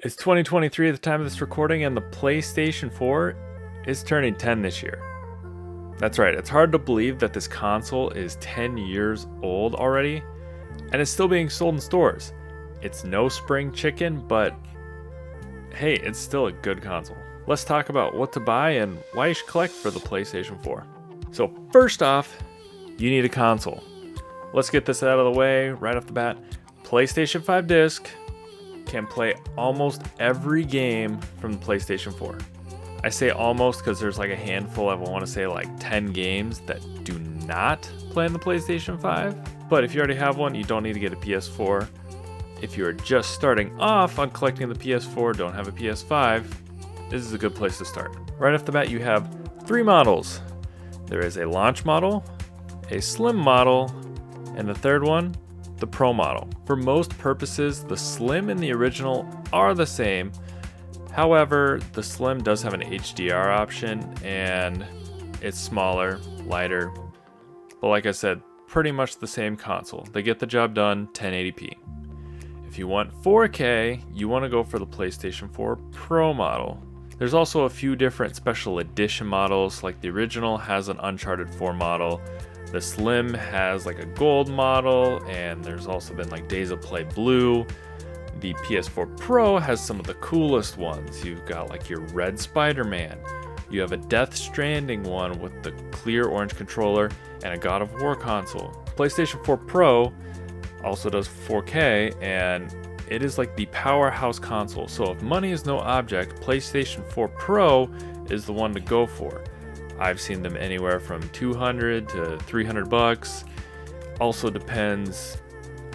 It's 2023 at the time of this recording, and the PlayStation 4 is turning 10 this year. That's right, it's hard to believe that this console is 10 years old already, and is still being sold in stores. It's no spring chicken, but hey, it's still a good console. Let's talk about what to buy and why you should collect for the PlayStation 4. So first off, you need a console. Let's get this out of the way right off the bat. PlayStation 5 disc can play almost every game from the PlayStation 4. I say almost because there's like a handful, I want to say like 10 games that do not play on the PlayStation 5. But if you already have one, you don't need to get a PS4. If you're just starting off on collecting the PS4, don't have a PS5, this is a good place to start. Right off the bat, you have 3 models. There is a launch model, a slim model, and the third one, the Pro model. For most purposes, the Slim and the original are the same. However, the Slim does have an HDR option and it's smaller, lighter. But like I said, pretty much the same console. They get the job done 1080p. If you want 4K, you want to go for the PlayStation 4 Pro model. There's also a few different special edition models, like the original has an Uncharted 4 model. The Slim has like a gold model, and there's also been like Days of Play Blue. The PS4 Pro has some of the coolest ones. You've got like your red Spider-Man. You have a Death Stranding one with the clear orange controller and a God of War console. PlayStation 4 Pro also does 4K, and it is like the powerhouse console. So if money is no object, PlayStation 4 Pro is the one to go for. I've seen them anywhere from $200 to $300. Also depends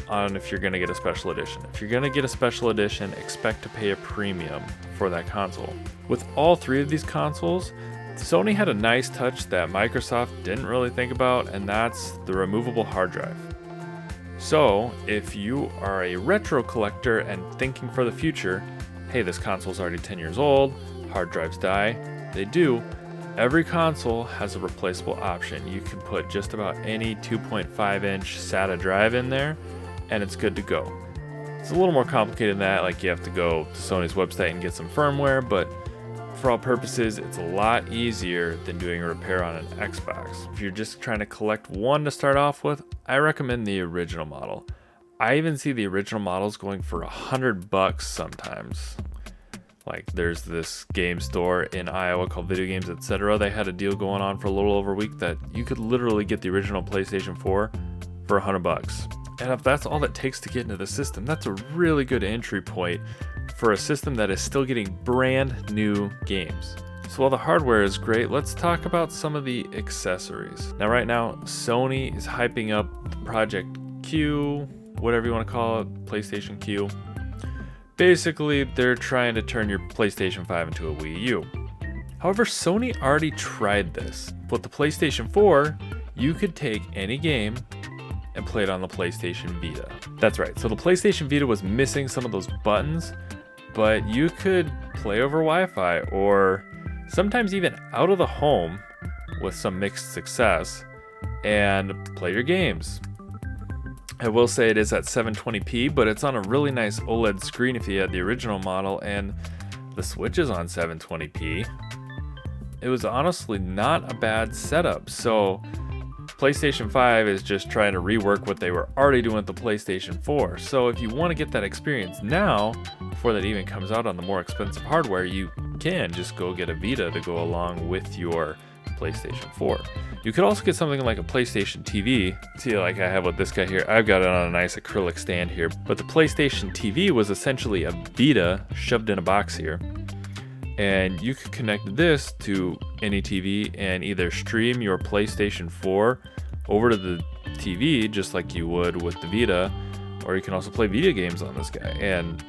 on if you're going to get a special edition. If you're going to get a special edition, expect to pay a premium for that console. With all 3 of these consoles, Sony had a nice touch that Microsoft didn't really think about, and that's the removable hard drive. So if you are a retro collector and thinking for the future, hey, this console's already 10 years old, hard drives die, they do. Every console has a replaceable option. You can put just about any 2.5 inch SATA drive in there and it's good to go. It's a little more complicated than that, like you have to go to Sony's website and get some firmware, but for all purposes, it's a lot easier than doing a repair on an Xbox. If you're just trying to collect one to start off with, I recommend the original model. I even see the original models going for $100 sometimes. Like there's this game store in Iowa called Video Games Etc. They had a deal going on for a little over a week that you could literally get the original PlayStation 4 for $100. And if that's all it takes to get into the system, that's a really good entry point for a system that is still getting brand new games. So while the hardware is great, let's talk about some of the accessories. Now right now, Sony is hyping up the Project Q, whatever you want to call it, PlayStation Q. Basically, they're trying to turn your PlayStation 5 into a Wii U. However, Sony already tried this. With the PlayStation 4, you could take any game and play it on the PlayStation Vita. That's right, so the PlayStation Vita was missing some of those buttons, but you could play over Wi-Fi or sometimes even out of the home with some mixed success and play your games. I will say it is at 720p, but it's on a really nice OLED screen if you had the original model, and the Switch is on 720p. It was honestly not a bad setup. So PlayStation 5 is just trying to rework what they were already doing with the PlayStation 4. So if you want to get that experience now, before that even comes out on the more expensive hardware, you can just go get a Vita to go along with your PlayStation 4. You could also get something like a PlayStation TV. See, like I have with this guy here, I've got it on a nice acrylic stand here, but the PlayStation TV was essentially a Vita shoved in a box here. And you could connect this to any TV and either stream your PlayStation 4 over to the TV just like you would with the Vita, or you can also play video games on this guy. And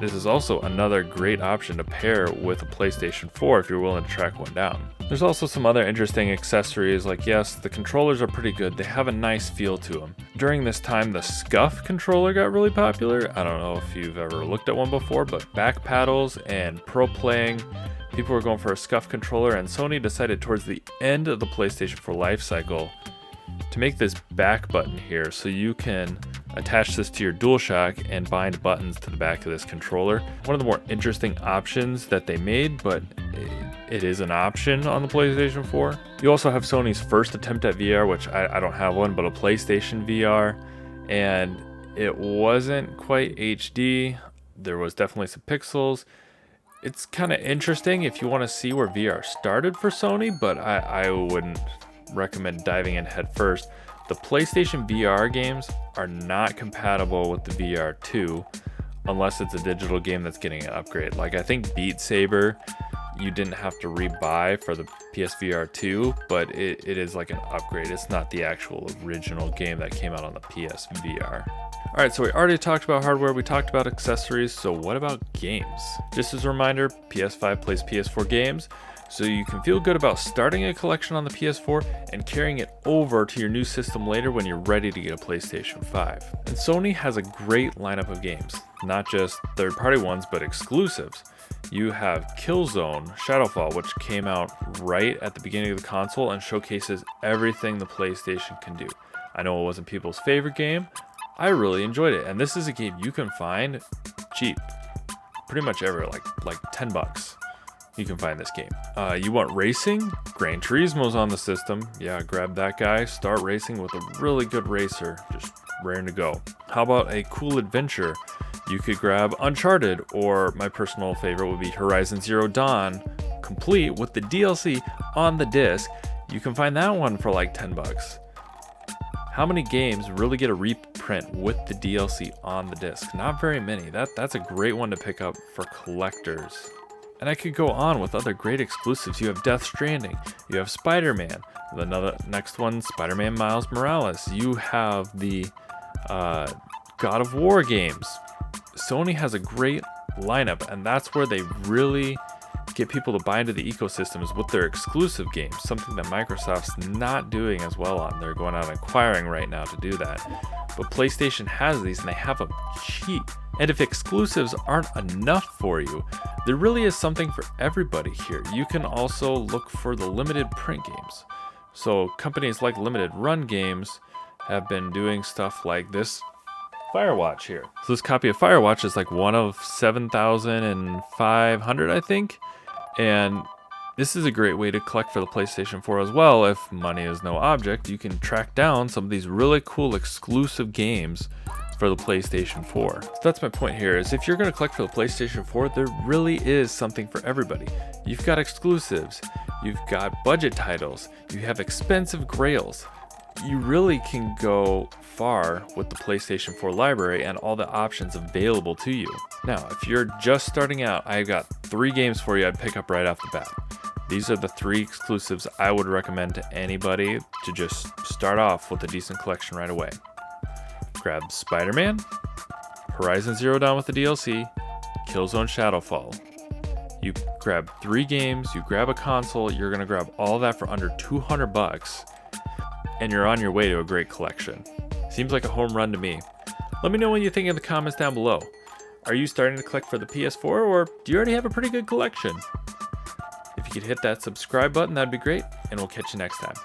this is also another great option to pair with a PlayStation 4 if you're willing to track one down. There's also some other interesting accessories, like yes, the controllers are pretty good. They have a nice feel to them. During this time, the Scuff controller got really popular. I don't know if you've ever looked at one before, but back paddles and pro playing, people were going for a Scuff controller, and Sony decided towards the end of the PlayStation 4 life cycle to make this back button here so you can attach this to your DualShock and bind buttons to the back of this controller. One of the more interesting options that they made, but it is an option on the PlayStation 4. You also have Sony's first attempt at VR, which I don't have one, but a PlayStation VR, and it wasn't quite HD. There was definitely some pixels. It's kind of interesting if you want to see where VR started for Sony, but I wouldn't recommend diving in head first. The PlayStation VR games are not compatible with the VR 2 unless it's a digital game that's getting an upgrade. Like I think Beat Saber, you didn't have to rebuy for the PSVR 2, but it is like an upgrade. It's not the actual original game that came out on the PSVR. All right, so we already talked about hardware, we talked about accessories, so what about games? Just as a reminder, PS5 plays PS4 games, so you can feel good about starting a collection on the PS4 and carrying it over to your new system later when you're ready to get a PlayStation 5. And Sony has a great lineup of games, not just third-party ones, but exclusives. You have Killzone Shadowfall, which came out right at the beginning of the console and showcases everything the PlayStation can do. I know it wasn't people's favorite game. I really enjoyed it, and this is a game you can find cheap, pretty much everywhere, like $10. You can find this game. You want racing? Gran Turismo's on the system. Yeah, grab that guy. Start racing with a really good racer, just raring to go. How about a cool adventure? You could grab Uncharted, or my personal favorite would be Horizon Zero Dawn, complete with the DLC on the disc. You can find that one for like $10. How many games really get a reprint with the DLC on the disc? Not very many. That's a great one to pick up for collectors. And I could go on with other great exclusives. You have Death Stranding, you have Spider-Man, next one, Spider-Man Miles Morales. You have the God of War games. Sony has a great lineup, and that's where they really get people to buy into the ecosystems with their exclusive games, something that Microsoft's not doing as well on. They're going out and acquiring right now to do that. But PlayStation has these, and they have them cheap. And if exclusives aren't enough for you, there really is something for everybody here. You can also look for the limited print games. So companies like Limited Run Games have been doing stuff like this Firewatch here. So this copy of Firewatch is like one of 7,500, I think. And this is a great way to collect for the PlayStation 4 as well. If money is no object, you can track down some of these really cool exclusive games for the PlayStation 4. So that's my point here, is if you're going to collect for the PlayStation 4, there really is something for everybody. You've got exclusives, you've got budget titles, you have expensive grails. You really can go far with the PlayStation 4 library and all the options available to you. Now, if you're just starting out, I've got 3 games for you I'd pick up right off the bat. These are the 3 exclusives I would recommend to anybody to just start off with a decent collection right away. Grab Spider-Man, Horizon Zero Dawn with the DLC, Killzone Shadowfall. You grab 3 games, you grab a console, you're gonna grab all that for under $200, and you're on your way to a great collection. Seems like a home run to me. Let me know what you think in the comments down below. Are you starting to collect for the PS4, or do you already have a pretty good collection? If you could hit that subscribe button, that'd be great, and we'll catch you next time.